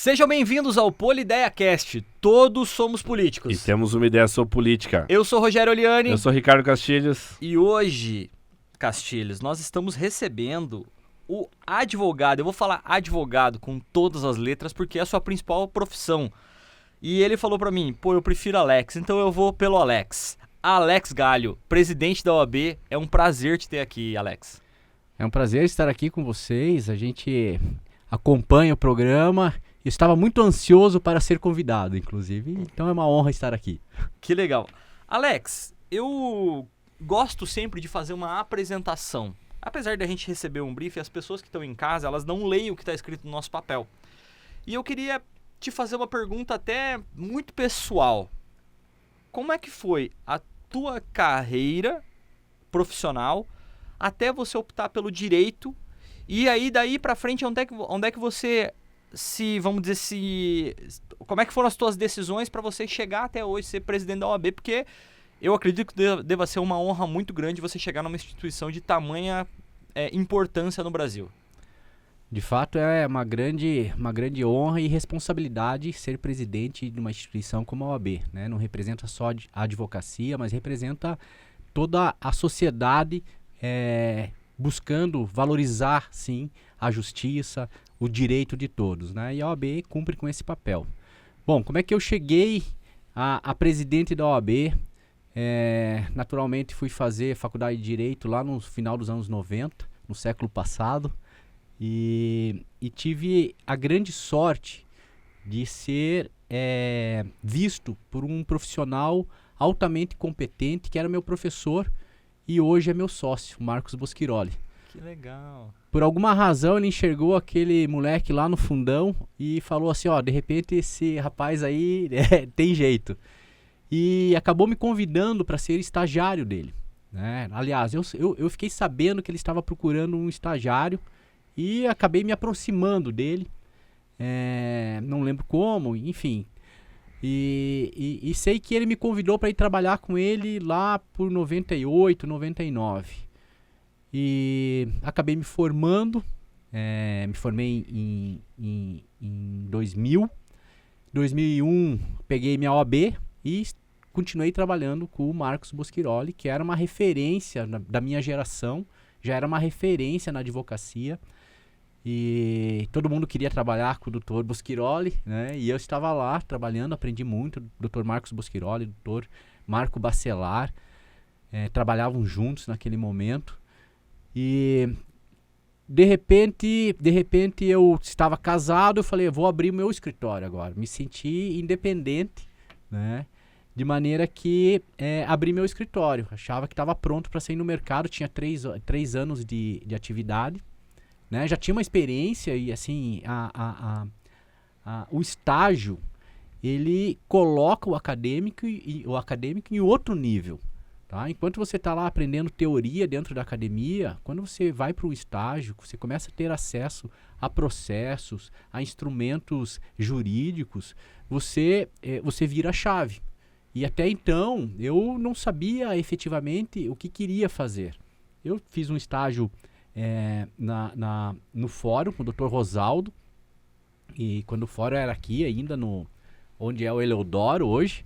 Sejam bem-vindos ao Polideia Cast. Todos somos políticos. E temos uma ideia sobre política. Eu sou Rogério Oliani. Eu sou Ricardo Castilhos. E hoje, Castilhos, nós estamos recebendo o advogado. Eu vou falar advogado com todas as letras porque é a sua principal profissão. E ele falou pra mim, eu prefiro Alex, então eu vou pelo Alex. Alex Galho, presidente da OAB. É um prazer te ter aqui, Alex. É um prazer estar aqui com vocês. A gente acompanha o programa. Eu estava muito ansioso para ser convidado, inclusive. Então é uma honra estar aqui. Que legal. Alex, eu gosto sempre de fazer uma apresentação. Apesar de a gente receber um briefing, as pessoas que estão em casa, elas não leem o que está escrito no nosso papel. E eu queria te fazer uma pergunta até muito pessoal. Como é que foi a tua carreira profissional até você optar pelo direito? E aí, daí pra frente, onde é que você como é que foram as tuas decisões para você chegar até hoje, ser presidente da OAB? Porque eu acredito que deva ser uma honra muito grande você chegar numa instituição de tamanha importância no Brasil. De fato, é uma grande honra e responsabilidade ser presidente de uma instituição como a OAB, né? Não representa só a advocacia, mas representa toda a sociedade buscando valorizar, sim, a justiça, o direito de todos, né? E a OAB cumpre com esse papel. Bom, como é que eu cheguei a presidente da OAB? Naturalmente fui fazer faculdade de Direito lá no final dos anos 90, no século passado, e tive a grande sorte de ser visto por um profissional altamente competente, que era meu professor e hoje é meu sócio, Marcos Boschiroli. Que legal. Por alguma razão ele enxergou aquele moleque lá no fundão e falou assim, de repente esse rapaz aí tem jeito. E acabou me convidando para ser estagiário dele, né? Aliás, eu fiquei sabendo que ele estava procurando um estagiário e acabei me aproximando dele. Não lembro como, enfim. E sei que ele me convidou para ir trabalhar com ele lá por 98, 99. E acabei me formando, me formei em 2000. 2001 peguei minha OAB e continuei trabalhando com o Marcos Boschiroli, que era uma referência da minha geração, já era uma referência na advocacia. E todo mundo queria trabalhar com o Dr. Boschiroli, né? E eu estava lá trabalhando, aprendi muito. Dr. Marcos Boschiroli, Dr. Marco Bacelar, trabalhavam juntos naquele momento. E de repente eu estava casado, eu falei, eu vou abrir o meu escritório agora. Me senti independente, né? De maneira que abri meu escritório. Achava que estava pronto para sair no mercado, tinha 3 anos de atividade. Né? Já tinha uma experiência e assim, o estágio, ele coloca o acadêmico em outro nível. Tá? Enquanto você está lá aprendendo teoria dentro da academia, quando você vai para o estágio, você começa a ter acesso a processos, a instrumentos jurídicos, você vira a chave. E até então, eu não sabia efetivamente o que queria fazer. Eu fiz um estágio no fórum com o Dr. Rosaldo, e quando o fórum era aqui ainda, onde é o Eleodoro hoje,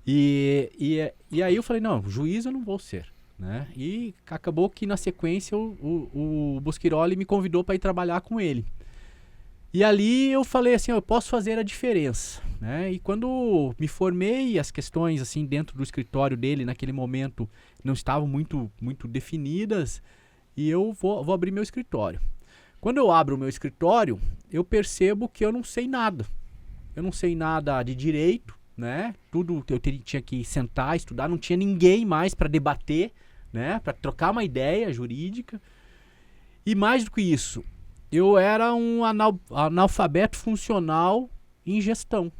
e aí eu falei, não, juiz eu não vou ser, né? E acabou que na sequência o Boschiroli me convidou para ir trabalhar com ele. E ali eu falei assim, eu posso fazer a diferença, né? E quando me formei, as questões assim dentro do escritório dele naquele momento não estavam muito definidas, e eu vou abrir meu escritório. Quando eu abro o meu escritório, eu percebo que eu não sei nada. Eu não sei nada de direito, né? Tudo eu tinha que sentar, estudar, não tinha ninguém mais para debater, né? Para trocar uma ideia jurídica. E mais do que isso, eu era um analfabeto funcional em gestão.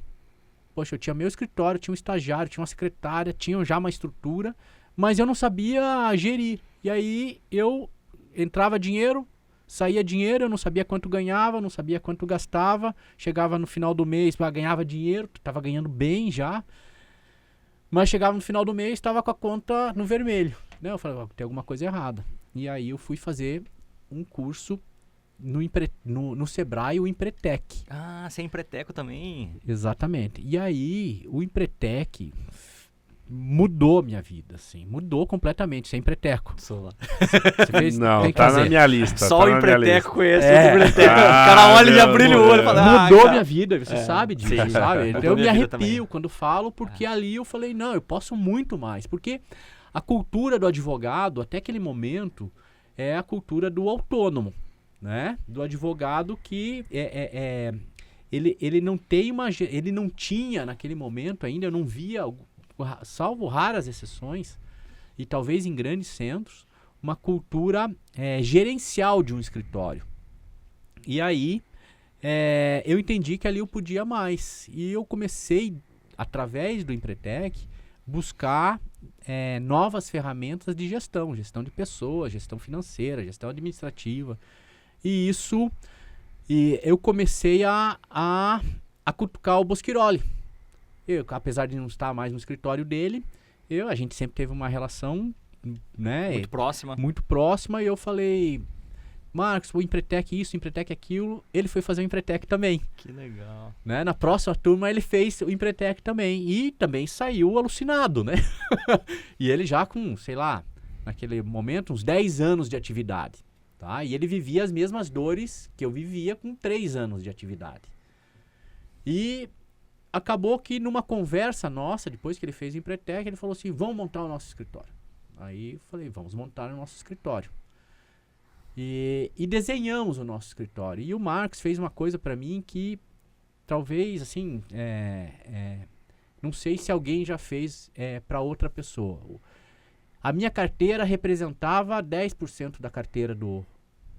Poxa, eu tinha meu escritório, tinha um estagiário, tinha uma secretária, tinha já uma estrutura, mas eu não sabia gerir. E aí entrava dinheiro, saía dinheiro, eu não sabia quanto ganhava, não sabia quanto gastava. Chegava no final do mês, ganhava dinheiro, estava ganhando bem já. Mas chegava no final do mês, estava com a conta no vermelho, né? Eu falei, tem alguma coisa errada. E aí eu fui fazer um curso no Sebrae o Empretec. Ah, você é empreteco também? Exatamente. E aí, o Empretec mudou minha vida, assim. Mudou completamente, sem empreteco. Sou lá. Você fez, Não, tem que tá fazer. na minha lista. Só tá o na minha lista. empreteco conhece É. o empreteco. O Ah, cara olha e meu brilha o Deus. olho e fala, Mudou cara. minha vida, você sabe disso, Sim. sabe? Então Mudou eu me minha vida arrepio também. quando falo, porque ali eu falei, não, eu posso muito mais. Porque a cultura do advogado, até aquele momento, é a cultura do autônomo, né? Do advogado que ele não tem ele não tinha naquele momento ainda, eu não via, salvo raras exceções, e talvez em grandes centros, uma cultura gerencial de um escritório. E aí, eu entendi que ali eu podia mais. E eu comecei, através do Empretec, buscar novas ferramentas de gestão de pessoas, gestão financeira, gestão administrativa. E eu comecei a cutucar o Bosquiroli. Apesar de não estar mais no escritório dele, a gente sempre teve uma relação, né, Muito próxima. muito próxima, e eu falei, Marcos, o Empretec isso, o Empretec aquilo. Ele foi fazer o Empretec também, Que legal. né? Na próxima turma ele fez o Empretec também, e também saiu alucinado, né? E ele já com, sei lá, naquele momento, uns 10 anos de atividade, tá? E ele vivia as mesmas dores que eu vivia com 3 anos de atividade. E acabou que numa conversa nossa, depois que ele fez o Empretec, ele falou assim, vamos montar o nosso escritório. Aí eu falei, vamos montar o nosso escritório. E desenhamos o nosso escritório. E o Marcos fez uma coisa para mim que talvez, assim, não sei se alguém já fez para outra pessoa. A minha carteira representava 10% da carteira do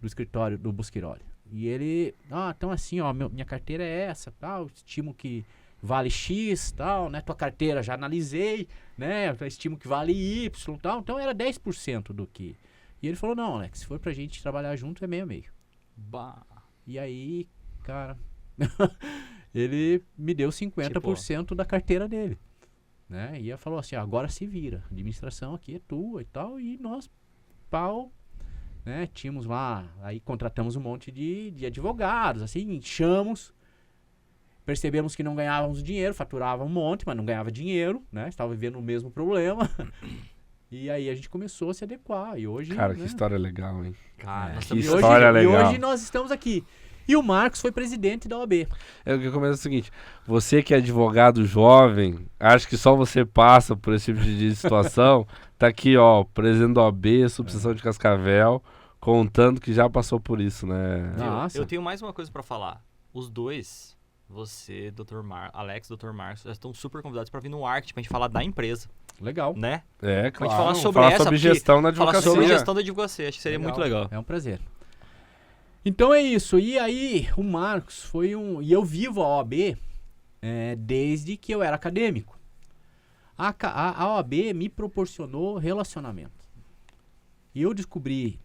escritório do Bosquiroli. E ele, então assim, ó, minha carteira é essa, tal, estimo que vale X, tal, né? Tua carteira já analisei, né? Eu estimo que vale Y, tal. Então era 10% do que... E ele falou, não, Alex, se for pra gente trabalhar junto, é meio a meio. Bah. E aí, cara, ele me deu 50% da carteira dele, né? E ele falou assim, agora se vira, a administração aqui é tua e tal. E nós, né? Tínhamos lá, aí contratamos um monte de advogados, assim, inchamos. Percebemos que não ganhávamos dinheiro, faturava um monte, mas não ganhava dinheiro, né? Estava vivendo o mesmo problema. E aí a gente começou a se adequar. E hoje, Cara, né? que história legal, hein? Cara, nós que estamos- história legal. E hoje nós estamos aqui. E o Marcos foi presidente da OAB. Eu que começo é o seguinte, você que é advogado jovem, acho que só você passa por esse tipo de situação, tá aqui, ó, presidente da OAB, subseção de Cascavel, contando que já passou por isso, né? Nossa. Eu tenho mais uma coisa pra falar. Os dois, você, Alex, Dr. Marcos, já estão super convidados pra vir no Arct pra gente falar da empresa, Legal. né? É, Pra claro. gente falar Vamos sobre falar essa, sobre porque gestão na Falar advocacia. sobre gestão da advocacia, acho que seria Legal. muito legal. É um prazer. Então é isso. E aí, o Marcos foi E eu vivo a OAB desde que eu era acadêmico. A OAB me proporcionou relacionamento. E eu descobri,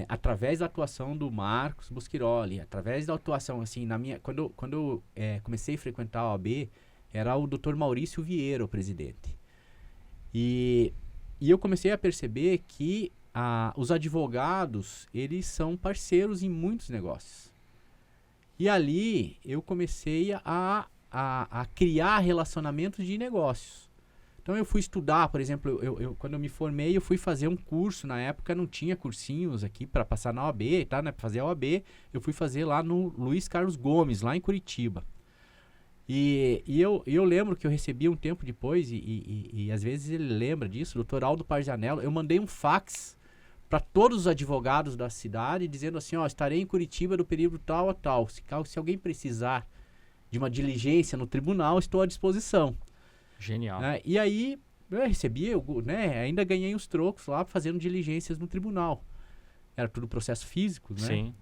através da atuação do Marcos Bosquiroli, através da atuação, assim, quando eu comecei a frequentar a OAB, era o Dr. Maurício Vieira, o presidente. E eu comecei a perceber que os advogados, eles são parceiros em muitos negócios. E ali eu comecei a criar relacionamentos de negócios. Então eu fui estudar, por exemplo, quando eu me formei, eu fui fazer um curso, na época não tinha cursinhos aqui para passar na OAB, tá, né, para fazer a OAB, eu fui fazer lá no Luiz Carlos Gomes, lá em Curitiba. E eu lembro que eu recebi um tempo depois, e às vezes ele lembra disso, o Dr. Aldo Parjanello, eu mandei um fax para todos os advogados da cidade, dizendo assim, ó, estarei em Curitiba do período tal a tal, se alguém precisar de uma diligência no tribunal, estou à disposição. Genial. Né? E aí, eu recebi, né, ainda ganhei uns trocos lá fazendo diligências no tribunal. Era tudo processo físico, né? Sim.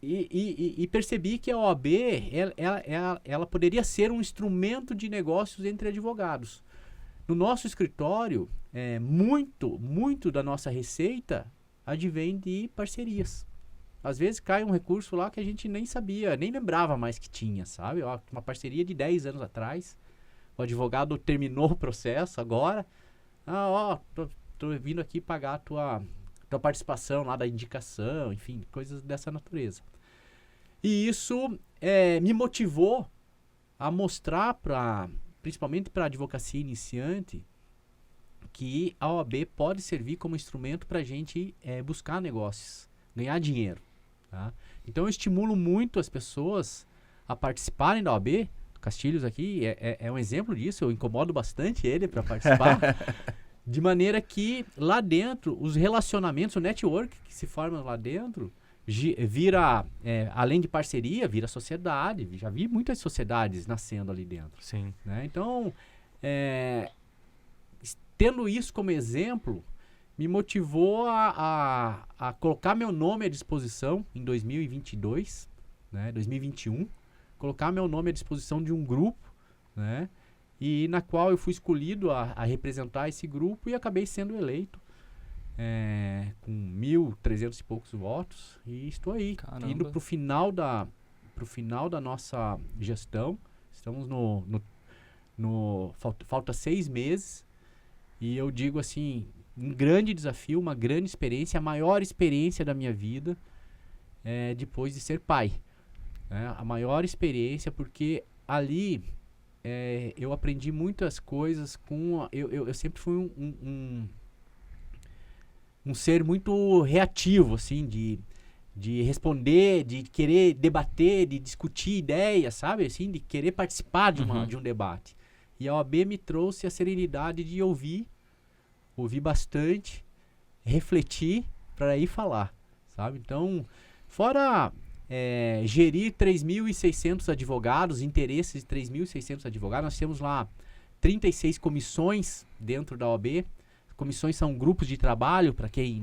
E percebi que a OAB, ela poderia ser um instrumento de negócios entre advogados. No nosso escritório, muito da nossa receita advém de parcerias. Às vezes cai um recurso lá que a gente nem sabia, nem lembrava mais que tinha, sabe? Ó, uma parceria de 10 anos atrás, o advogado terminou o processo agora. Tô vindo aqui pagar tua participação lá da indicação, enfim, coisas dessa natureza. E isso me motivou a mostrar, principalmente para a advocacia iniciante, que a OAB pode servir como instrumento para a gente buscar negócios, ganhar dinheiro. Tá? Então eu estimulo muito as pessoas a participarem da OAB. Castilhos aqui é um exemplo disso, eu incomodo bastante ele para participar, de maneira que lá dentro, os relacionamentos, o network que se forma lá dentro, vira, além de parceria, vira sociedade. Já vi muitas sociedades nascendo ali dentro. Sim. Né? Então, tendo isso como exemplo, me motivou a colocar meu nome à disposição em 2022, né, 2021, colocar meu nome à disposição de um grupo, né, e na qual eu fui escolhido a representar esse grupo e acabei sendo eleito com 1.300 e poucos votos, e estou aí, indo para o final da nossa gestão. Estamos falta 6 meses, e eu digo assim, um grande desafio, uma grande experiência, a maior experiência da minha vida depois de ser pai. A maior experiência, porque ali eu aprendi muitas coisas eu sempre fui um ser muito reativo, assim, de responder, de querer debater, de discutir ideias, sabe? Assim, de querer participar de um debate. E a OAB me trouxe a serenidade de ouvir bastante, refletir para ir falar, sabe? Então, fora gerir 3.600 advogados, interesses de 3.600 advogados, nós temos lá 36 comissões dentro da OAB. Comissões são grupos de trabalho, para quem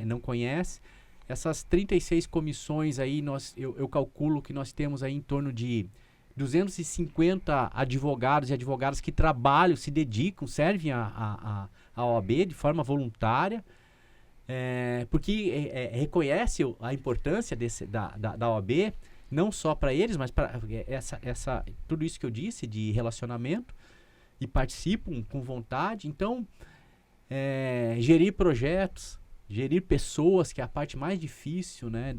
não conhece. Essas 36 comissões aí, eu calculo que nós temos aí em torno de 250 advogados e advogadas que trabalham, se dedicam, servem a OAB de forma voluntária, porque reconhece a importância da OAB, não só para eles, mas para tudo isso que eu disse de relacionamento, e participam com vontade. Então, gerir projetos, gerir pessoas, que é a parte mais difícil, né,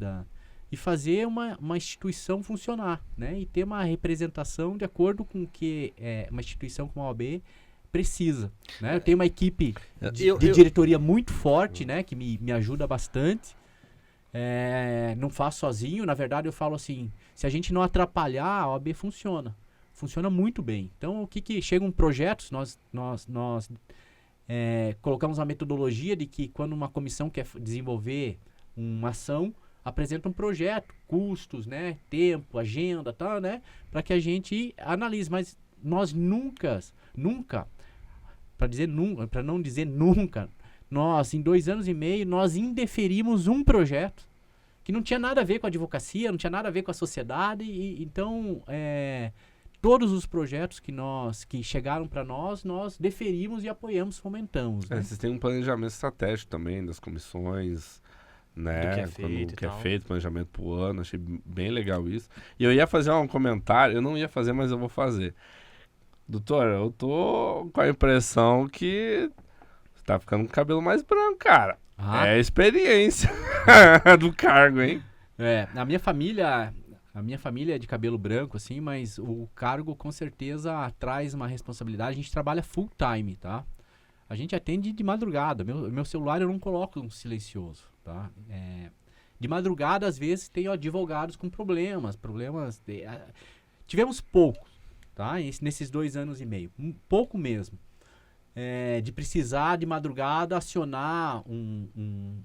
e fazer uma instituição funcionar, né, e ter uma representação de acordo com o que uma instituição como a OAB precisa, né? Eu tenho uma equipe de diretoria muito forte, né, que me ajuda bastante. Não faço sozinho, na verdade eu falo assim, se a gente não atrapalhar, a OAB funciona muito bem. Então, chegam projetos, nós colocamos uma metodologia de que quando uma comissão quer desenvolver uma ação, apresenta um projeto, custos, né, tempo, agenda, tal, né, para que a gente analise. Mas nós nunca, para não dizer nunca, nós em 2 anos e meio, nós indeferimos um projeto que não tinha nada a ver com a advocacia, não tinha nada a ver com a sociedade, então todos os projetos que chegaram para nós deferimos e apoiamos, fomentamos. Né? Vocês têm um planejamento estratégico também das comissões, né? Do que é feito, que é feito, planejamento pro ano, achei bem legal isso. E eu ia fazer um comentário, eu não ia fazer, mas eu vou fazer. Doutor, eu tô com a impressão que você tá ficando com o cabelo mais branco, cara. É a experiência do cargo, hein? A minha família é de cabelo branco, assim, mas o cargo com certeza traz uma responsabilidade. A gente trabalha full time, tá? A gente atende de madrugada. Meu celular eu não coloco um silencioso, tá? De madrugada, às vezes, tem advogados com problemas. Tivemos poucos, tá? Nesses 2 anos e meio. Pouco mesmo. De precisar, de madrugada, acionar um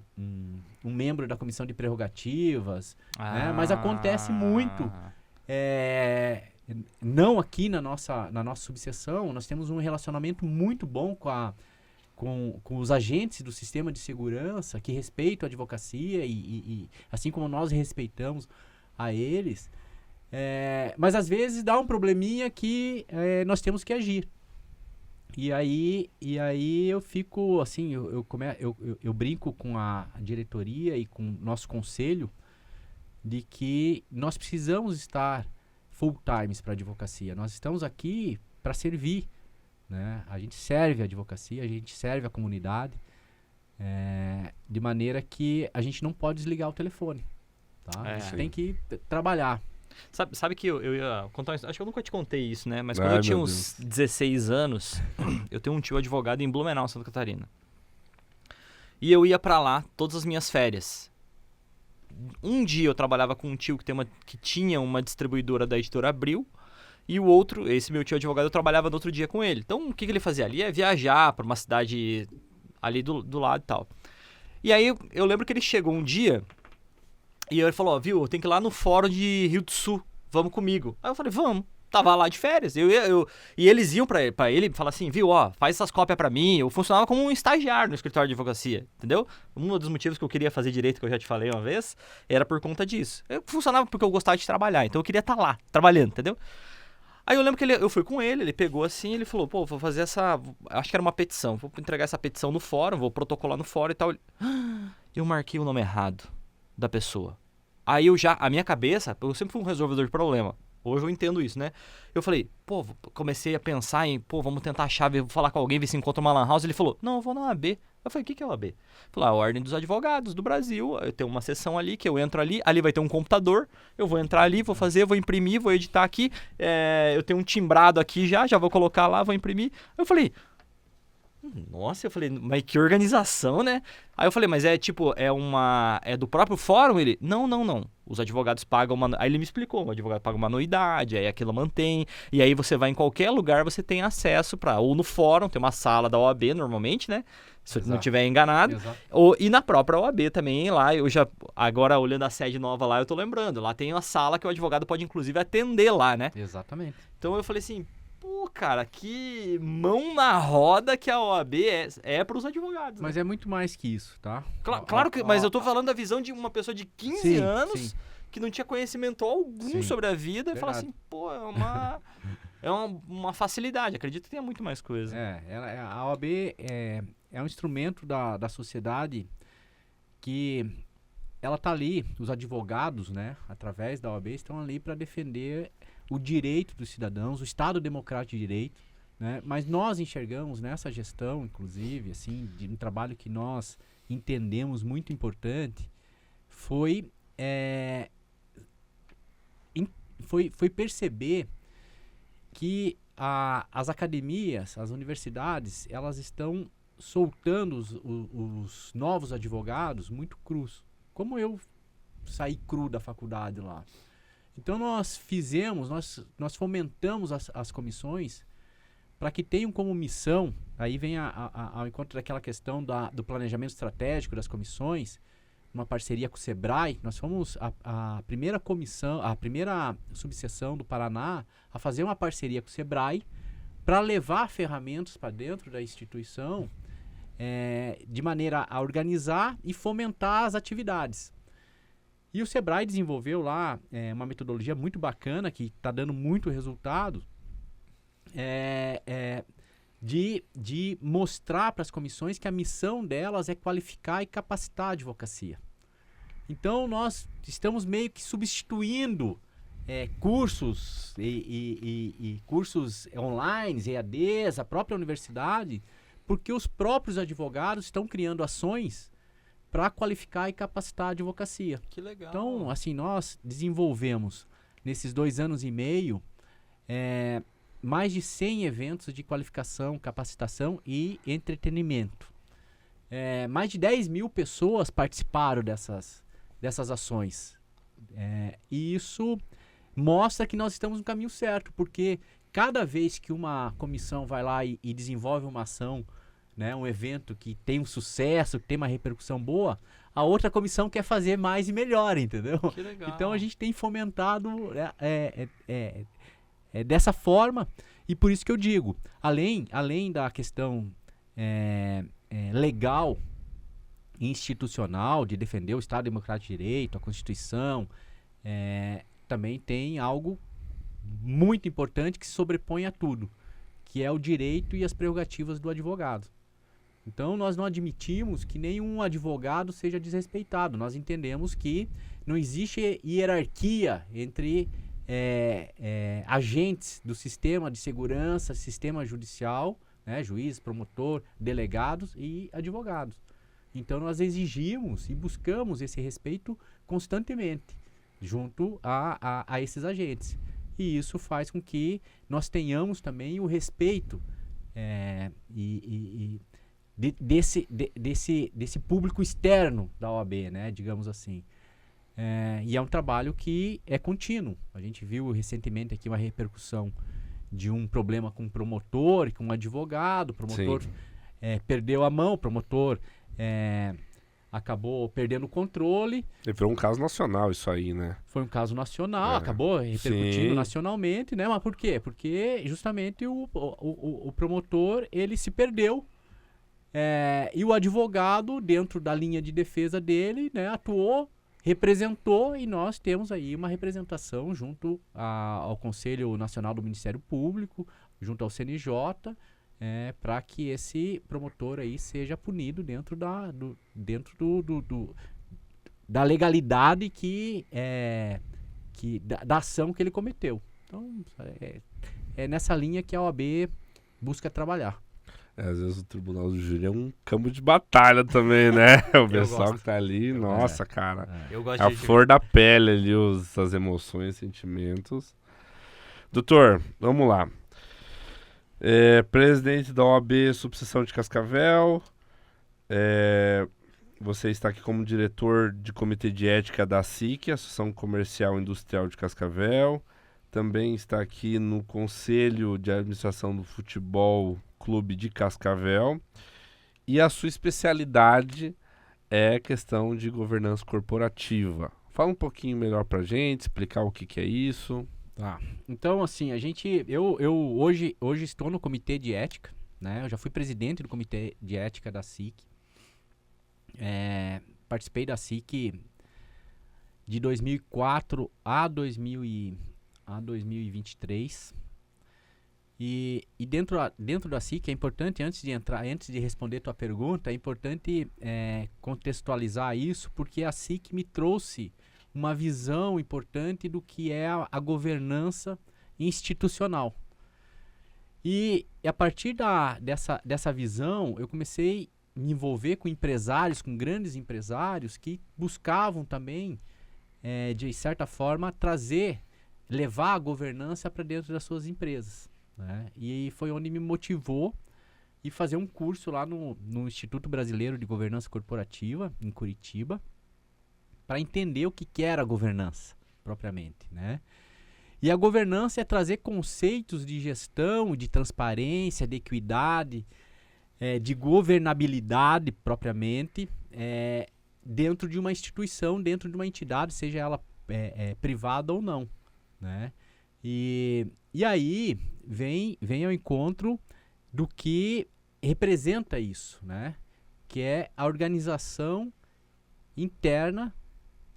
membro da comissão de prerrogativas, né? Mas acontece muito. Não aqui na nossa subseção, nós temos um relacionamento muito bom com os agentes do sistema de segurança, que respeitam a advocacia e assim como nós respeitamos a eles. Mas às vezes dá um probleminha que nós temos que agir. E aí eu fico assim, eu brinco com a diretoria e com o nosso conselho de que nós precisamos estar full times para a advocacia. Nós estamos aqui para servir, né? A gente serve a advocacia, a gente serve a comunidade, De maneira que a gente não pode desligar o telefone. Tá? A gente tem que trabalhar. Sabe que eu ia contar uma história, acho que eu nunca te contei isso, né? Mas quando Ai, eu tinha meu uns 16 anos, eu tenho um tio advogado em Blumenau, Santa Catarina. E eu ia pra lá todas as minhas férias. Um dia eu trabalhava com um tio que tinha uma distribuidora da editora Abril. E o outro, esse meu tio advogado, eu trabalhava no outro dia com ele. Então, o que ele fazia ali? É viajar pra uma cidade ali do lado e tal. E aí, eu lembro que ele chegou um dia e ele falou, ó, viu, eu tenho que ir lá no fórum de Rio do Sul, vamos comigo. Aí eu falei, vamos. Tava lá de férias. E eles iam pra ele falar assim, viu, ó, faz essas cópias pra mim. Eu funcionava como um estagiário no escritório de advocacia, entendeu? Um dos motivos que eu queria fazer direito, que eu já te falei uma vez, era por conta disso. Eu funcionava porque eu gostava de trabalhar, então eu queria estar lá, trabalhando, entendeu? Aí eu lembro que eu fui com ele pegou assim, ele falou, pô, vou fazer acho que era uma petição, vou entregar essa petição no fórum, vou protocolar no fórum e tal. Eu marquei o nome errado da pessoa. Aí a minha cabeça, eu sempre fui um resolvedor de problema. Hoje eu entendo isso, né? Eu falei, pô, comecei a pensar em, pô, vamos tentar a chave, vou falar com alguém, ver se encontra uma lan house. Ele falou, não, eu vou na OAB. Eu falei, o que é a OAB? Ele falou, a Ordem dos Advogados do Brasil. Eu tenho uma sessão ali, que eu entro ali vai ter um computador, eu vou entrar ali, vou fazer, vou imprimir, vou editar aqui, eu tenho um timbrado aqui já vou colocar lá, vou imprimir. Eu falei, nossa, eu falei, mas que organização, né? Aí eu falei, mas é do próprio fórum? Ele, não. Os advogados pagam Aí ele me explicou, o advogado paga uma anuidade, aí aquilo mantém, e aí você vai em qualquer lugar, você tem acesso ou no fórum, tem uma sala da OAB normalmente, né? Se eu não estiver enganado. E na própria OAB também, lá, agora olhando a sede nova lá, eu tô lembrando, lá tem uma sala que o advogado pode inclusive atender lá, né? Exatamente. Então eu falei assim, pô, cara, que mão na roda que a OAB é para os advogados. Mas né? é muito mais que isso, tá? Claro que, mas eu tô falando da visão de uma pessoa de 15 anos que não tinha conhecimento algum sobre a vida e fala assim, pô, é uma facilidade. Acredito que tenha muito mais coisa. A OAB é um instrumento da sociedade que ela tá ali, os advogados, né, através da OAB, estão ali para defender o direito dos cidadãos, o Estado Democrático de Direito, né? Mas nós enxergamos nessa gestão, inclusive, assim, de um trabalho que nós entendemos muito importante, foi perceber que as academias, as universidades, elas estão soltando os novos advogados muito crus. Como eu saí cru da faculdade lá. Então nós nós fomentamos as comissões para que tenham como missão, aí vem ao encontro daquela questão do planejamento estratégico das comissões, uma parceria com o Sebrae. Nós fomos a primeira comissão, a primeira subseção do Paraná a fazer uma parceria com o Sebrae para levar ferramentas para dentro da instituição de maneira a organizar e fomentar as atividades. E o Sebrae desenvolveu lá uma metodologia muito bacana, que está dando muito resultado, de mostrar para as comissões que a missão delas é qualificar e capacitar a advocacia. Então, nós estamos meio que substituindo cursos e cursos online, EADs, a própria universidade, porque os próprios advogados estão criando ações para qualificar e capacitar a advocacia. Que legal. Então, assim, nós desenvolvemos, nesses 2 anos e meio, mais de 100 eventos de qualificação, capacitação e entretenimento. Mais de 10 mil pessoas participaram dessas ações. E isso mostra que nós estamos no caminho certo, porque cada vez que uma comissão vai lá e desenvolve uma ação, né, um evento que tem um sucesso, que tem uma repercussão boa, a outra comissão quer fazer mais e melhor, entendeu? Que legal. Então a gente tem fomentado dessa forma, e por isso que eu digo, além da questão legal e institucional de defender o Estado Democrático de Direito, a Constituição, também tem algo muito importante que se sobrepõe a tudo, que é o direito e as prerrogativas do advogado. Então, nós não admitimos que nenhum advogado seja desrespeitado. Nós entendemos que não existe hierarquia entre agentes do sistema de segurança, sistema judicial, né, juiz, promotor, delegados e advogados. Então nós exigimos e buscamos esse respeito constantemente junto a esses agentes. E isso faz com que nós tenhamos também o respeito desse público externo da OAB, né, digamos assim. E é um trabalho que é contínuo. A gente viu recentemente aqui uma repercussão de um problema com um promotor e com um advogado. O promotor perdeu a mão, o promotor acabou perdendo o controle. E foi um caso nacional isso aí, né? Foi um caso nacional, acabou repercutindo Sim. nacionalmente, né? Mas por quê? Porque justamente o promotor, ele se perdeu. E o advogado, dentro da linha de defesa dele, né, atuou, representou, e nós temos aí uma representação junto ao Conselho Nacional do Ministério Público, junto ao CNJ, para que esse promotor aí seja punido dentro da legalidade da ação que ele cometeu. Então, é nessa linha que a OAB busca trabalhar. Às vezes o tribunal do júri é um campo de batalha também, né? O pessoal gosto. que tá ali, nossa, cara. Eu gosto A de flor da pele ali, as emoções, sentimentos. Doutor, vamos lá. Presidente da OAB Subseção de Cascavel. Você está aqui como diretor de Comitê de Ética da SIC, Associação Comercial e Industrial de Cascavel. Também está aqui no Conselho de Administração do Futebol Clube de Cascavel. E a sua especialidade é questão de governança corporativa. Fala um pouquinho melhor pra gente, explicar o que é isso. Tá. Então, assim, eu hoje estou no Comitê de Ética, né? Eu já fui presidente do Comitê de Ética da SIC. Participei da SIC de 2004 a 2023. E dentro da SIC é importante, antes de responder tua pergunta, é importante contextualizar isso, porque a SIC me trouxe uma visão importante do que é a governança institucional. E a partir dessa visão, eu comecei a me envolver com empresários, com grandes empresários que buscavam também, de certa forma, levar a governança para dentro das suas empresas, né? E foi onde me motivou a fazer um curso lá no Instituto Brasileiro de Governança Corporativa, em Curitiba, para entender o que era a governança, propriamente, né? E a governança é trazer conceitos de gestão, de transparência, de equidade, de governabilidade, propriamente, dentro de uma instituição, dentro de uma entidade, seja ela privada ou não, né? E aí vem ao encontro do que representa isso, né? Que é a organização interna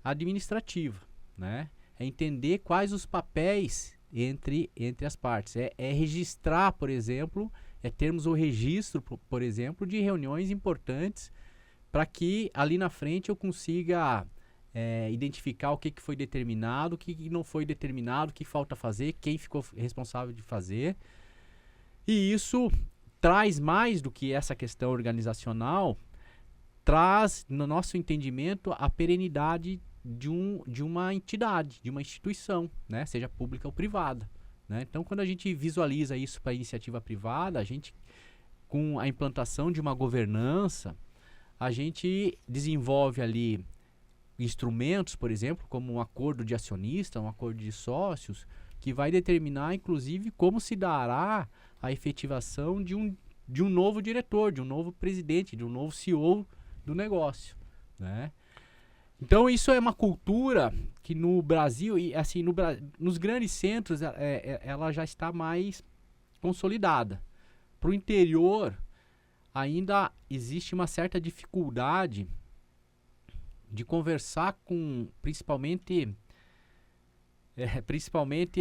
administrativa, né? É entender quais os papéis entre as partes. É registrar, por exemplo, termos o registro, por exemplo, de reuniões importantes para que ali na frente eu consiga identificar o que foi determinado, o que não foi determinado, o que falta fazer, quem ficou responsável de fazer. E isso traz mais do que essa questão organizacional, traz, no nosso entendimento, a perenidade de uma entidade, de uma instituição, né? Seja pública ou privada, né? Então, quando a gente visualiza isso para a iniciativa privada, a gente, com a implantação de uma governança, a gente desenvolve ali instrumentos, por exemplo, como um acordo de acionista, um acordo de sócios, que vai determinar, inclusive, como se dará a efetivação de um novo diretor, de um novo presidente, de um novo CEO do negócio, né? Então, isso é uma cultura que no Brasil, e assim, nos grandes centros, ela já está mais consolidada. Para o interior, ainda existe uma certa dificuldade de conversar com, principalmente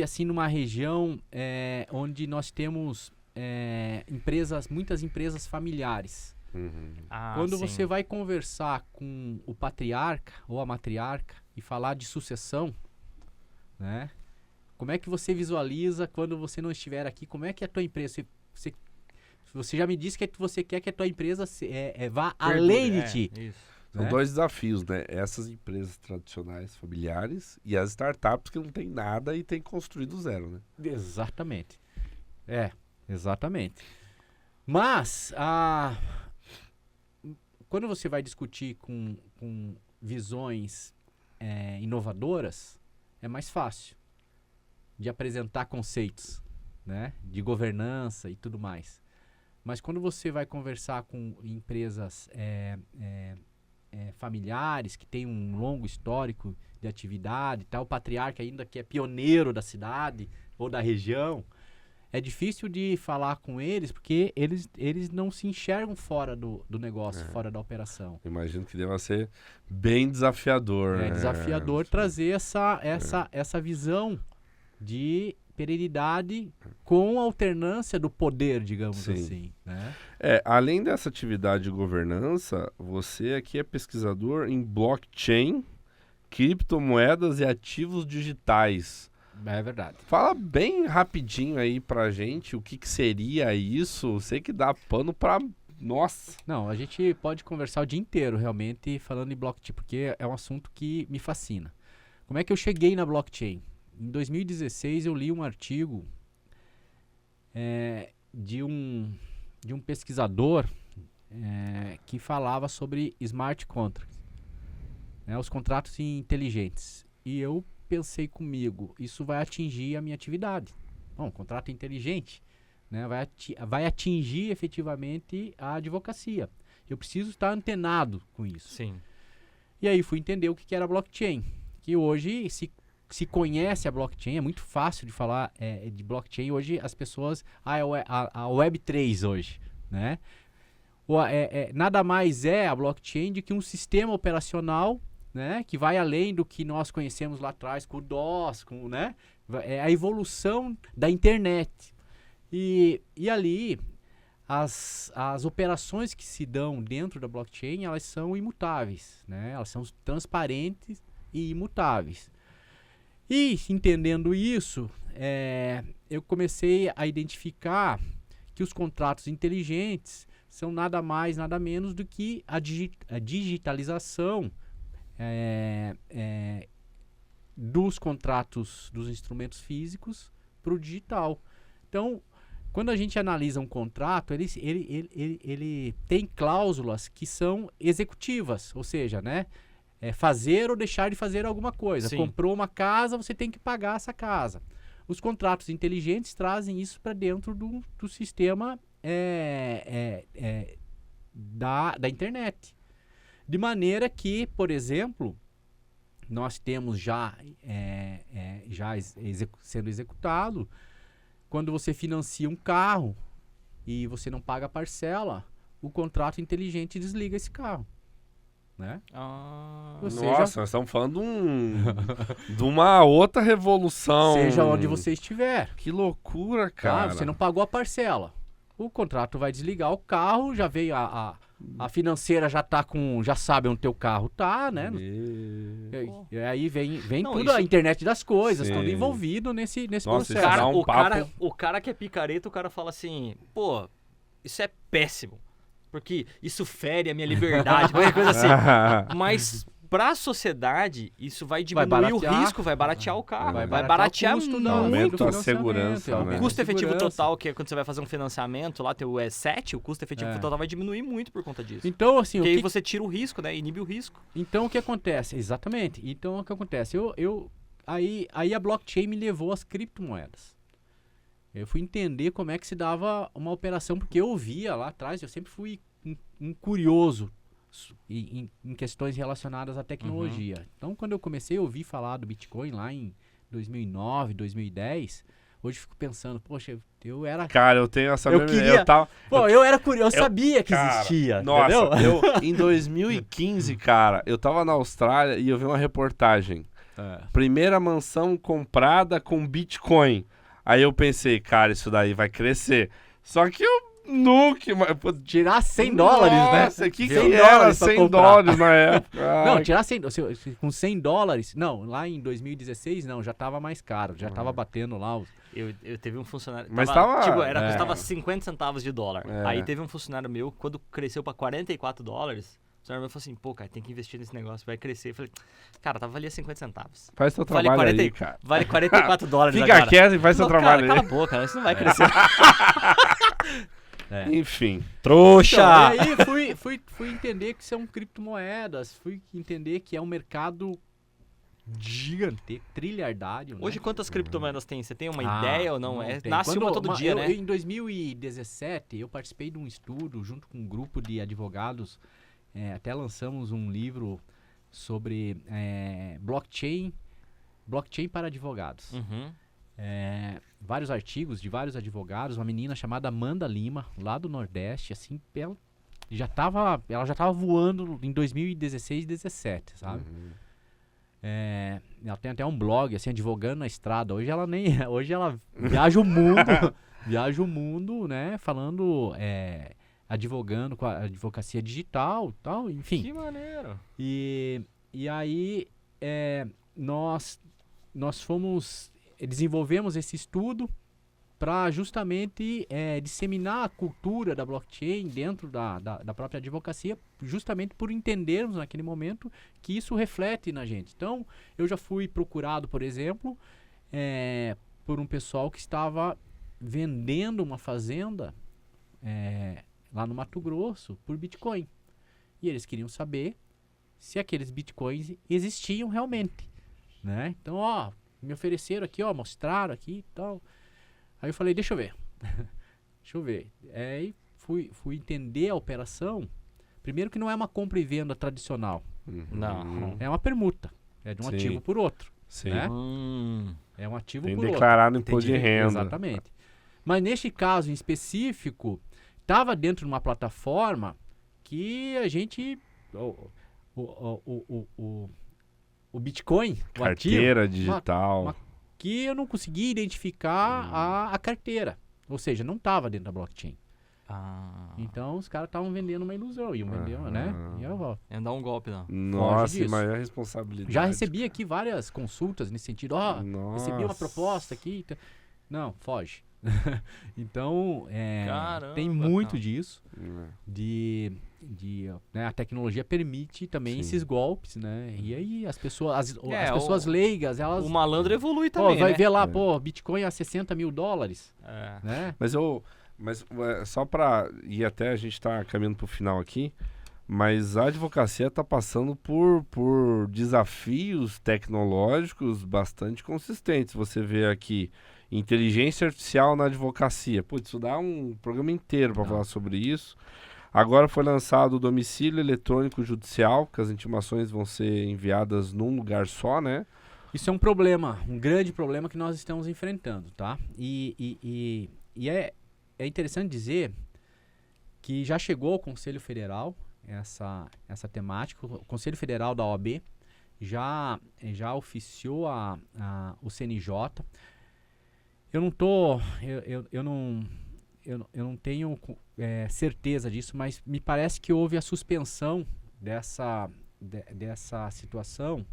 assim, numa região onde nós temos muitas empresas familiares. Quando você vai conversar com o patriarca ou a matriarca e falar de sucessão, né? Como é que você visualiza quando você não estiver aqui? Como é que é a tua empresa? Você Você já me disse que você quer que a tua empresa vá além de ti. Isso. São né? 2 desafios, né? Essas empresas tradicionais, familiares, e as startups que não tem nada e tem que construir do zero, né? Exatamente. Exatamente. Mas, quando você vai discutir com visões inovadoras, é mais fácil de apresentar conceitos, né? De governança e tudo mais. Mas quando você vai conversar com empresas familiares, que têm um longo histórico de atividade, tal, o patriarca ainda que é pioneiro da cidade ou da região, é difícil de falar com eles porque eles não se enxergam fora do negócio, fora da operação. Imagino que deva ser bem desafiador. É né? desafiador trazer essa visão de perenidade com alternância do poder, digamos Sim. assim, né? Além dessa atividade de governança, você aqui é pesquisador em blockchain, criptomoedas e ativos digitais. É verdade. Fala bem rapidinho aí pra gente o que seria isso. Sei que dá pano pra... Nossa! Não, a gente pode conversar o dia inteiro realmente falando em blockchain, porque é um assunto que me fascina. Como é que eu cheguei na blockchain? Em 2016 eu li um artigo de um pesquisador que falava sobre smart contracts, né, os contratos inteligentes. E eu pensei comigo, isso vai atingir a minha atividade. Bom, contrato inteligente, né, vai atingir efetivamente a advocacia. Eu preciso estar antenado com isso. Sim. E aí fui entender o que era blockchain, que hoje se conhece a blockchain, é muito fácil de falar de blockchain. Hoje as pessoas... a Web3 hoje, né? Nada mais é a blockchain do que um sistema operacional, né? Que vai além do que nós conhecemos lá atrás com o DOS, né? É a evolução da internet. E ali, as operações que se dão dentro da blockchain, elas são imutáveis, né? Elas são transparentes e imutáveis. E, entendendo isso, eu comecei a identificar que os contratos inteligentes são nada mais, nada menos do que a digitalização dos contratos dos instrumentos físicos para o digital. Então, quando a gente analisa um contrato, ele tem cláusulas que são executivas, ou seja, né? Fazer ou deixar de fazer alguma coisa. Sim. Comprou uma casa, você tem que pagar essa casa. Os contratos inteligentes trazem isso para dentro do sistema da internet. De maneira que, por exemplo, nós temos já sendo executado, quando você financia um carro e você não paga a parcela, o contrato inteligente desliga esse carro. Né? Ou seja, Nossa, nós estamos falando de uma outra revolução. Seja onde você estiver. Que loucura, cara. Você não pagou a parcela. O contrato vai desligar o carro, já veio a financeira já sabe onde teu carro tá, né? E aí vem Não, tudo, isso... a internet das coisas, Sim. tudo envolvido nesse Nossa, processo. dá um papo. O cara que é picareta, o cara fala assim, pô, isso é péssimo, porque isso fere a minha liberdade, qualquer coisa assim. Mas pra sociedade, isso vai diminuir o risco, vai baratear o carro, vai baratear o custo, muito. aumenta a segurança, O né? custo efetivo total, que é quando você vai fazer um financiamento lá, teu E7, o custo efetivo total vai diminuir muito por conta disso. Então, assim, Porque aí você tira o risco, né? Inibe o risco. Então, o que acontece? Exatamente. Então, o que acontece? Aí a blockchain me levou às criptomoedas. Eu fui entender como é que se dava uma operação, porque eu via lá atrás, eu sempre fui um curioso em questões relacionadas à tecnologia. Então, quando eu comecei a ouvir falar do Bitcoin lá em 2009, 2010, hoje eu fico pensando, poxa, eu era... Cara, eu tenho essa Eu mesma... queria- eu era curioso, eu sabia que cara, existia, Nossa, entendeu? em 2015, cara, eu tava na Austrália e eu vi uma reportagem. Primeira mansão comprada com Bitcoin. Aí eu pensei, cara, isso daí vai crescer. Só que eu Nunca, mas... Pô, Tirar 100 dólares, né? Nossa, que 100 era dólares pra 100 comprar. dólares na época? Não, Ai, tirar 100, com 100 dólares. Não, lá em 2016 não, já tava mais caro. Já tava batendo lá os... Eu teve um funcionário. Mas tava- Tipo, É. custava 50 centavos de dólar. É. Aí teve um funcionário meu, quando cresceu pra 44 dólares, o funcionário meu falou assim: pô, cara, tem que investir nesse negócio, vai crescer. Eu falei: cara, valia 50 centavos. faz teu Vale trabalho 40 aí, cara. Vale 44 dólares Fica agora. quieto e faz seu Não, trabalho cara, aí. cala a boca, isso não vai crescer. Enfim. Trouxa! Então, e aí fui entender que são criptomoedas, fui entender que é um mercado gigante, trilhardário. Hoje né? quantas criptomoedas tem? Você tem uma Ah, ideia ou não? tem. Nasce Quando- uma todo dia, né? Em 2017, eu participei de um estudo junto com um grupo de advogados. Até lançamos um livro sobre blockchain para advogados. Uhum. Vários artigos de vários advogados. Uma menina chamada Amanda Lima, lá do Nordeste, assim, ela já tava voando em 2016 e 2017, sabe? Ela tem até um blog, assim, advogando na estrada. Hoje ela viaja o mundo, né? Falando, advogando com a advocacia digital, tal, enfim. Que maneiro. E aí nós desenvolvemos esse estudo para justamente disseminar a cultura da blockchain dentro da própria advocacia, justamente por entendermos naquele momento que isso reflete na gente. Então, eu já fui procurado, por exemplo, por um pessoal que estava vendendo uma fazenda lá no Mato Grosso por Bitcoin. E eles queriam saber se aqueles Bitcoins existiam realmente, né? Então, me ofereceram aqui, mostraram aqui e tal. Aí eu falei, deixa eu ver. Deixa eu ver. Aí fui entender a operação. Primeiro que não é uma compra e venda tradicional. Não. É uma permuta. É de um Sim. ativo por outro. Sim. Né? É um ativo Tem que por outro. declarar no imposto de Entendi. renda. Exatamente. Mas neste caso em específico, estava dentro de uma plataforma que a gente... O Bitcoin, o ativo, Carteira digital. que eu não conseguia identificar a carteira. Ou seja, não estava dentro da blockchain. Então os caras estavam vendendo uma ilusão. Iam vender, né? E eu, É dar um golpe, não. Nossa, disso. maior responsabilidade. já recebi aqui várias consultas nesse sentido. Recebi uma Nossa. proposta aqui. Não, foge. Então, Caramba, tem muito cara. disso. Né, a tecnologia permite também Sim. esses golpes, né? E aí as pessoas, as É, pessoas leigas, elas... O malandro evolui também, vai né? ver lá, Bitcoin a $60 mil, É. né? Mas só para ir até, a gente está caminhando para o final aqui, mas a advocacia está passando por desafios tecnológicos bastante consistentes. Você vê aqui inteligência artificial na advocacia. Putz, isso dá um programa inteiro para falar sobre isso. Agora foi lançado o domicílio eletrônico judicial, que as intimações vão ser enviadas num lugar só, né? Isso é um problema, um grande problema que nós estamos enfrentando, tá? E é interessante dizer que já chegou ao Conselho Federal essa temática. O Conselho Federal da OAB já oficiou o CNJ. Eu não tenho certeza disso, mas me parece que houve a suspensão dessa situação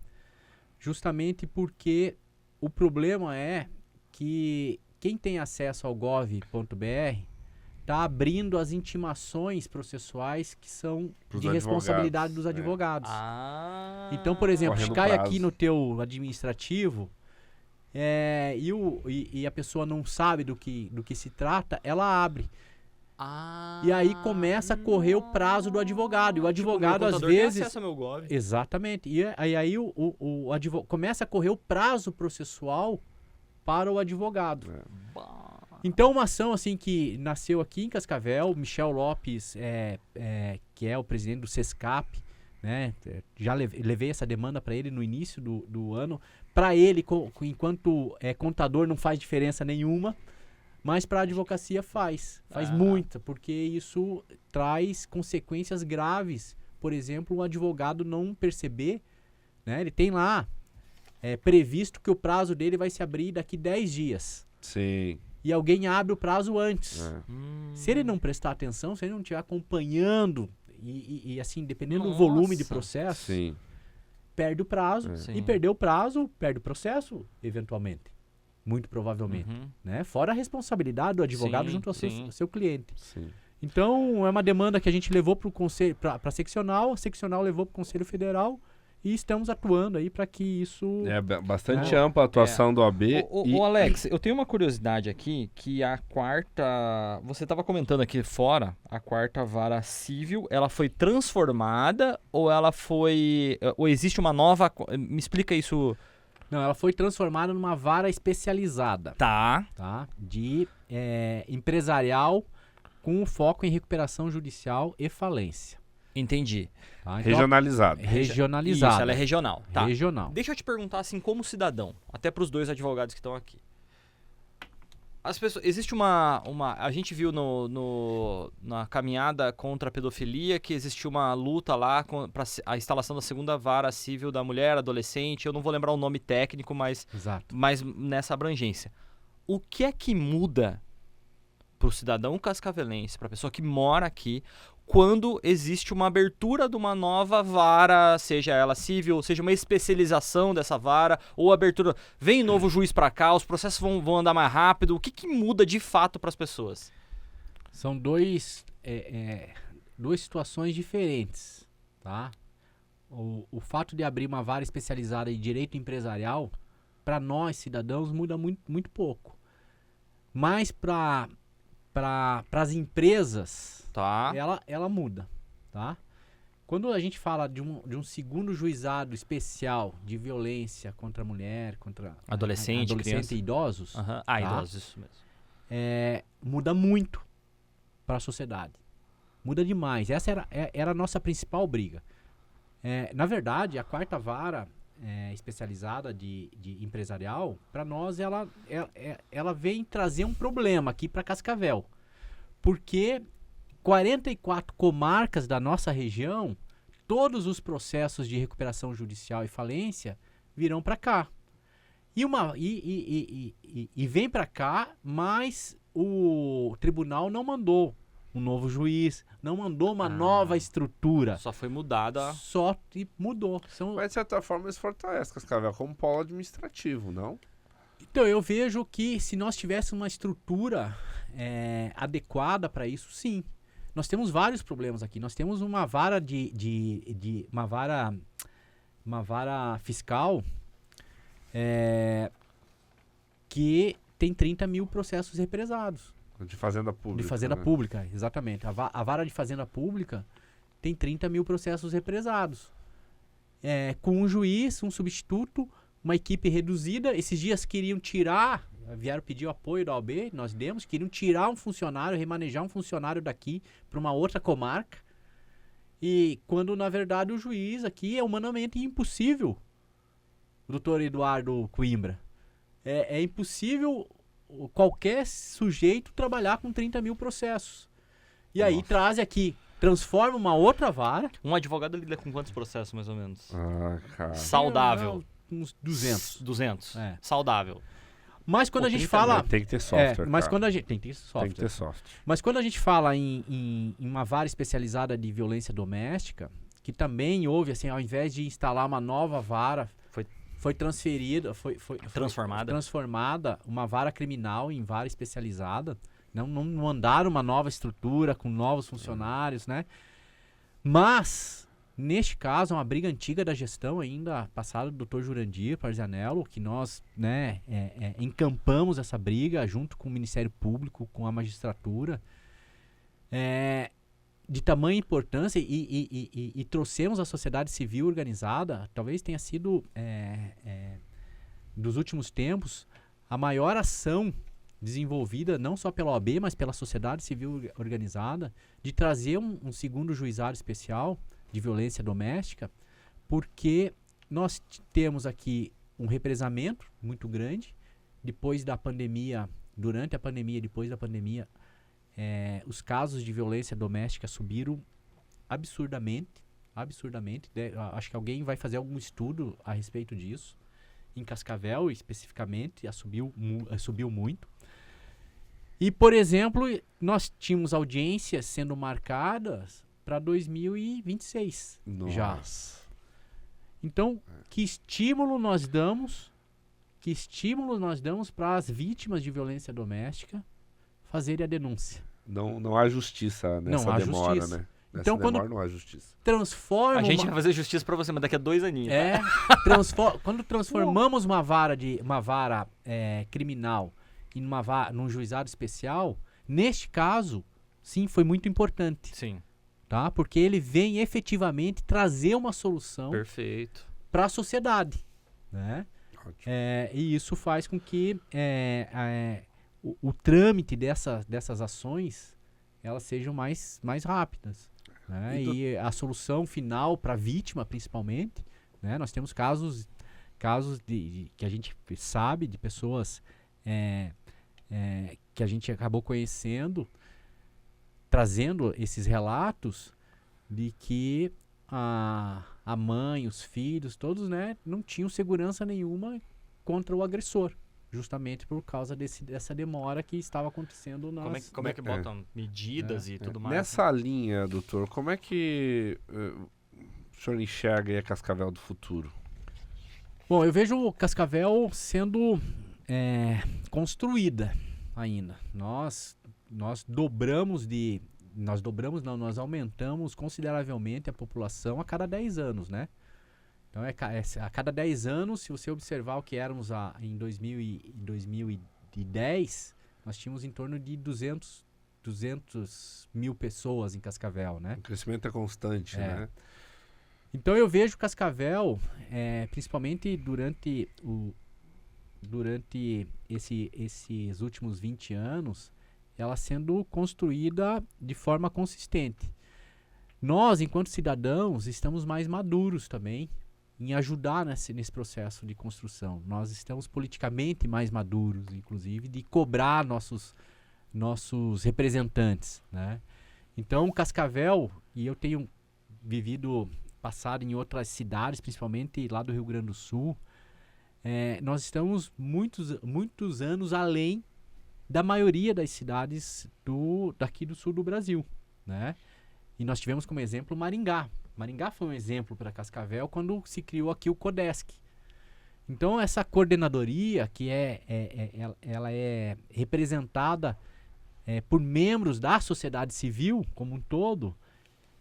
justamente porque o problema é que quem tem acesso ao gov.br está abrindo as intimações processuais que são Pros de advogados, responsabilidade dos advogados. Então, por exemplo, se Correndo cai prazo. aqui no teu administrativo e a pessoa não sabe do que se trata, ela abre. E aí começa a correr o prazo do advogado. E o advogado, às vezes... Tem acesso ao meu Gov. Exatamente. E aí o advogado começa a correr o prazo processual para o advogado. Então, uma ação assim que nasceu aqui em Cascavel, Michel Lopes, que é o presidente do SESCAP, né? Já levei essa demanda para ele no início do ano. Para ele, enquanto contador, não faz diferença nenhuma, mas para a advocacia faz muita, porque isso traz consequências graves. Por exemplo, um advogado não perceber, né? Ele tem lá previsto que o prazo dele vai se abrir daqui 10 dias. Sim. e alguém abre o prazo antes. É. Se ele não prestar atenção, se ele não estiver acompanhando e assim, dependendo do volume de Nossa. processo, Sim. perde o prazo. É. Sim. E perdeu o prazo, perde o processo, eventualmente. Muito provavelmente. Uhum. Né? Fora a responsabilidade do advogado Sim, junto ao sim. seu cliente. Sim. Então, é uma demanda que a gente levou para a seccional levou para o Conselho Federal e estamos atuando aí para que isso... É bastante ampla a atuação do OAB. Ô, Alex, eu tenho uma curiosidade aqui, que a quarta... Você estava comentando aqui fora, a quarta vara civil, ela foi transformada ou ela foi... Ou existe uma nova... Me explica isso. Não, ela foi transformada numa vara especializada, Tá. tá? De empresarial com foco em recuperação judicial e falência. Entendi. Tá? Então, Regionalizado. regionalizada. Isso, ela é regional. Tá. Regional. Deixa eu te perguntar assim, como cidadão, até para os dois advogados que estão aqui. As pessoas, existe a gente viu na caminhada contra a pedofilia que existiu uma luta lá para a instalação da segunda vara civil da mulher, adolescente, eu não vou lembrar o nome técnico, mas Exato. nessa abrangência. O que é que muda para o cidadão cascavelense, para a pessoa que mora aqui, quando existe uma abertura de uma nova vara, seja ela civil, seja uma especialização dessa vara, ou abertura, vem novo juiz para cá, os processos vão andar mais rápido, o que muda de fato para as pessoas? São duas situações diferentes, tá? O fato de abrir uma vara especializada em direito empresarial, para nós, cidadãos, muda muito, muito pouco. Mas para as empresas, Tá. ela muda, tá? Quando a gente fala de um segundo juizado especial de violência contra a mulher, contra Adolescente, criança. e idosos, Aham. tá? Idosos, isso mesmo. muda muito para a sociedade. Muda demais. Essa era a nossa principal briga. Na verdade, a quarta vara especializada de empresarial, para nós, ela vem trazer um problema aqui para Cascavel. Porque 44 comarcas da nossa região, todos os processos de recuperação judicial e falência virão para cá. E vem para cá, mas o tribunal não mandou um novo juiz, não mandou uma nova estrutura. Só foi mudada. Só mudou. Mas, de certa forma, isso fortalece Cascavel como polo administrativo, não? Então, eu vejo que se nós tivéssemos uma estrutura adequada para isso, sim. Nós temos vários problemas aqui. Nós temos uma vara uma vara fiscal que tem 30 mil processos represados. De fazenda pública. De fazenda né? pública, exatamente. A vara de fazenda pública tem 30 mil processos represados. Com um juiz, um substituto, uma equipe reduzida. Esses dias queriam tirar, vieram pedir o apoio da OAB, nós demos, queriam tirar um funcionário, remanejar um funcionário daqui para uma outra comarca. E quando, na verdade, o juiz aqui é humanamente impossível, o doutor Eduardo Coimbra. É impossível qualquer sujeito trabalhar com 30 mil processos. E aí traz aqui, transforma uma outra vara. Um advogado lida com quantos processos, mais ou menos? Ah, cara. Saudável. Uns 200. 200. É. Saudável. Mas quando Pô, a gente 30 fala... Tem que ter software, mas cara. quando a gente... Tem que ter software. Tem que ter software. Mas quando a gente fala em uma vara especializada de violência doméstica, que também houve, assim, ao invés de instalar uma nova vara, foi transferida, foi transformada uma vara criminal em vara especializada. Não mandaram uma nova estrutura com novos funcionários, né? Mas, neste caso, é uma briga antiga da gestão ainda passada do Dr. Jurandir Parzianello, que nós encampamos essa briga junto com o Ministério Público, com a magistratura, de tamanha importância e trouxemos a sociedade civil organizada. Talvez tenha sido, dos últimos tempos, a maior ação desenvolvida não só pela OAB, mas pela sociedade civil organizada, de trazer um segundo juizado especial de violência doméstica, porque nós temos aqui um represamento muito grande. Depois da pandemia, durante a pandemia, depois da pandemia, os casos de violência doméstica subiram absurdamente. Acho que alguém vai fazer algum estudo a respeito disso. Em Cascavel, especificamente, subiu muito. E, por exemplo, nós tínhamos audiências sendo marcadas para 2026 já. Nossa. Então, que estímulo nós damos para as vítimas de violência doméstica fazerem a denúncia? Não há justiça nessa Não há demora, justiça. né? Nessa Então, quando demora não há justiça. transforma A gente vai fazer justiça pra você, mas daqui a 2 aninhos. quando transformamos uma vara criminal em num juizado especial, neste caso, sim, foi muito importante, Sim, tá? Porque ele vem efetivamente trazer uma solução perfeito. para a sociedade, né? Ótimo. E isso faz com que o trâmite dessas ações elas sejam mais rápidas, né? E a solução final para a vítima, principalmente, né? Nós temos casos que a gente sabe de pessoas que a gente acabou conhecendo, trazendo esses relatos de que a mãe, os filhos, todos, né, não tinham segurança nenhuma contra o agressor, justamente por causa dessa demora que estava acontecendo nas... Como é que botam medidas e tudo mais? Nessa linha, doutor, como é que o senhor enxerga aí a Cascavel do futuro? Bom, eu vejo o Cascavel sendo construída ainda. Nós aumentamos consideravelmente a população a cada 10 anos, né? Então, a cada 10 anos, se você observar o que éramos em 2010, nós tínhamos em torno de 200 mil pessoas em Cascavel, né? O crescimento é constante, né? Então, eu vejo Cascavel, principalmente durante esses últimos 20 anos, ela sendo construída de forma consistente. Nós, enquanto cidadãos, estamos mais maduros também em ajudar nesse processo de construção. Nós estamos politicamente mais maduros, inclusive, de cobrar nossos representantes, né? Então, Cascavel, e eu tenho passado em outras cidades, principalmente lá do Rio Grande do Sul, nós estamos muitos anos além da maioria das cidades daqui do sul do Brasil, né? E nós tivemos como exemplo Maringá. Maringá foi um exemplo para Cascavel quando se criou aqui o CODESC. Então, essa coordenadoria, que ela é representada por membros da sociedade civil como um todo,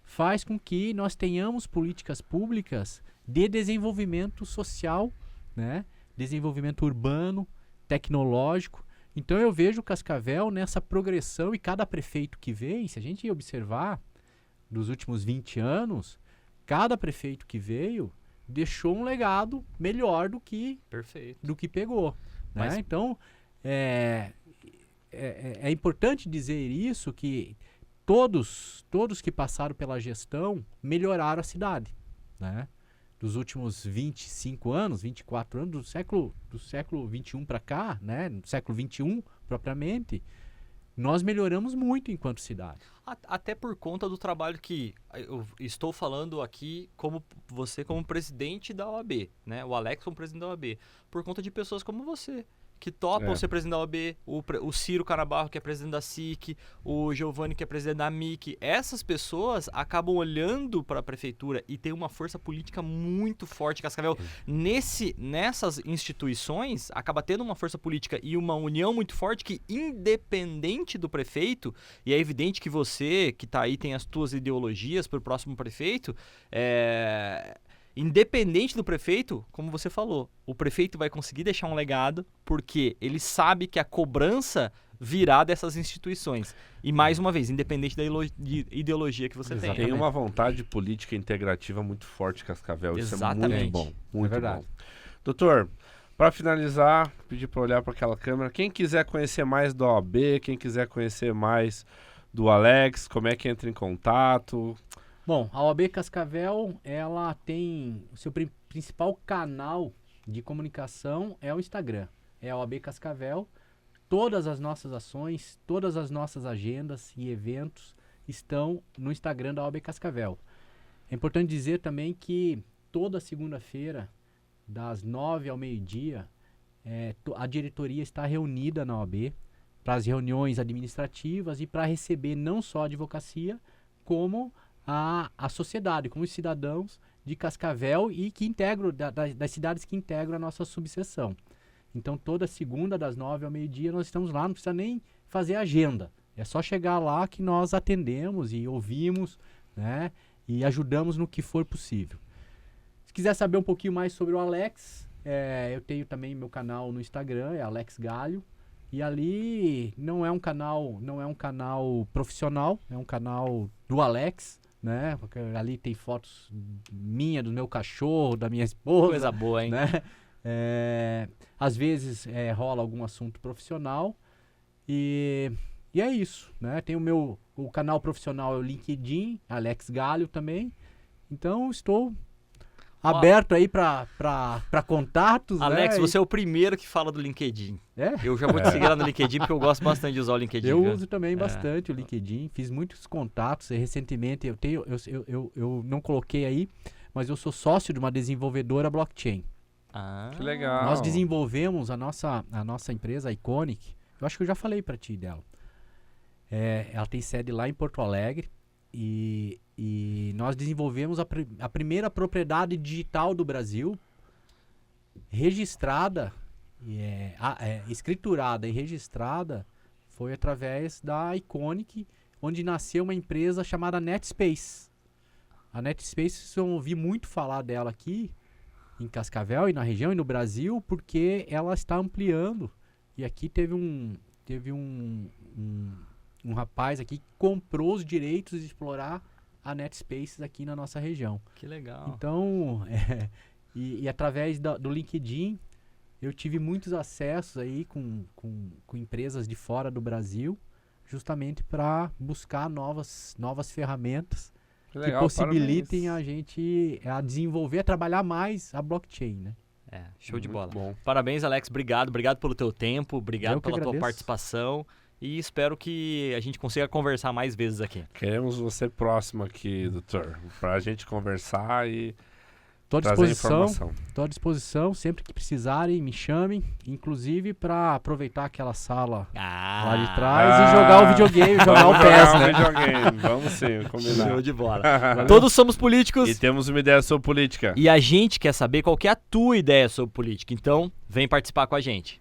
faz com que nós tenhamos políticas públicas de desenvolvimento social, né? Desenvolvimento urbano, tecnológico. Então, eu vejo Cascavel nessa progressão, e cada prefeito que vem, se a gente observar dos últimos 20 anos, cada prefeito que veio deixou um legado melhor do que pegou, né? Então, é importante dizer isso, que todos que passaram pela gestão melhoraram a cidade, né? Dos últimos 25 anos, 24 anos, do século 21 para cá, né? Do século 21 propriamente, nós melhoramos muito enquanto cidade. Até por conta do trabalho que eu estou falando aqui como presidente da OAB, né? O Alex como presidente da OAB, por conta de pessoas como você, que topam ser presidente da OAB, o Ciro Canabarro, que é presidente da SIC, o Giovanni, que é presidente da MIC. Essas pessoas acabam olhando para a prefeitura e tem uma força política muito forte. Cascavel, nessas instituições, acaba tendo uma força política e uma união muito forte que, independente do prefeito, e é evidente que você, que está aí, tem as tuas ideologias para o próximo prefeito, independente do prefeito, como você falou, o prefeito vai conseguir deixar um legado porque ele sabe que a cobrança virá dessas instituições. E mais uma vez, independente da ideologia que você tem. Tem uma vontade política integrativa muito forte, Cascavel. Exatamente. Isso é muito bom. Muito verdade. bom. Doutor, para finalizar, pedir para olhar para aquela câmera. Quem quiser conhecer mais do OAB, quem quiser conhecer mais do Alex, como é que entra em contato? Bom, a OAB Cascavel, ela tem o seu principal canal de comunicação é o Instagram. É a OAB Cascavel. Todas as nossas ações, todas as nossas agendas e eventos estão no Instagram da OAB Cascavel. É importante dizer também que toda segunda-feira, das 9 ao meio-dia, a diretoria está reunida na OAB as reuniões administrativas e para receber não só a advocacia, como a sociedade, como os cidadãos de Cascavel e que integram, das cidades que integram a nossa subseção. Então, toda segunda, das 9 ao meio-dia, nós estamos lá, não precisa nem fazer agenda. É só chegar lá que nós atendemos e ouvimos, né, e ajudamos no que for possível. Se quiser saber um pouquinho mais sobre o Alex, eu tenho também meu canal no Instagram, é Alex Galho. E ali não é um canal profissional, é um canal do Alex, né? Porque ali tem fotos minha, do meu cachorro, da minha esposa. Coisa boa, hein? Né? Às vezes rola algum assunto profissional e é isso, né? Tem o canal profissional é o LinkedIn, Alex Galho também. Então estou aberto aí para contatos. Alex, né? você é o primeiro que fala do LinkedIn. É? Eu já vou te seguir lá no LinkedIn porque eu gosto bastante de usar o LinkedIn. Eu viu? uso também bastante o LinkedIn, fiz muitos contatos. E recentemente eu não coloquei aí, mas eu sou sócio de uma desenvolvedora blockchain. Que legal. Nós desenvolvemos a nossa empresa, a Iconic. Eu acho que eu já falei para ti dela. Ela tem sede lá em Porto Alegre e nós desenvolvemos a primeira propriedade digital do Brasil, registrada, escriturada e registrada, foi através da Iconic, onde nasceu uma empresa chamada NetSpace. A NetSpace, vocês vão ouvir muito falar dela aqui, em Cascavel e na região e no Brasil, porque ela está ampliando. E aqui teve um rapaz aqui que comprou os direitos de explorar a NetSpace aqui na nossa região. Que legal. Então, e através do LinkedIn, eu tive muitos acessos aí com empresas de fora do Brasil, justamente para buscar novas ferramentas que possibilitem a gente a desenvolver, a trabalhar mais a blockchain, né? Show de bola. Bom. Parabéns, Alex. Obrigado pelo teu tempo, obrigado Eu que pela tua agradeço. participação e espero que a gente consiga conversar mais vezes aqui. Queremos você próximo aqui, doutor, pra gente conversar e Estou à trazer disposição. informação. Estou à disposição, sempre que precisarem, me chamem, inclusive para aproveitar aquela sala lá de trás e jogar o videogame, jogar o Vamos PES, jogar um né? videogame. Vamos sim, combinar. Show de bola. Todos somos políticos E temos uma ideia sobre política. e a gente quer saber qual que é a tua ideia sobre política. Então, vem participar com a gente.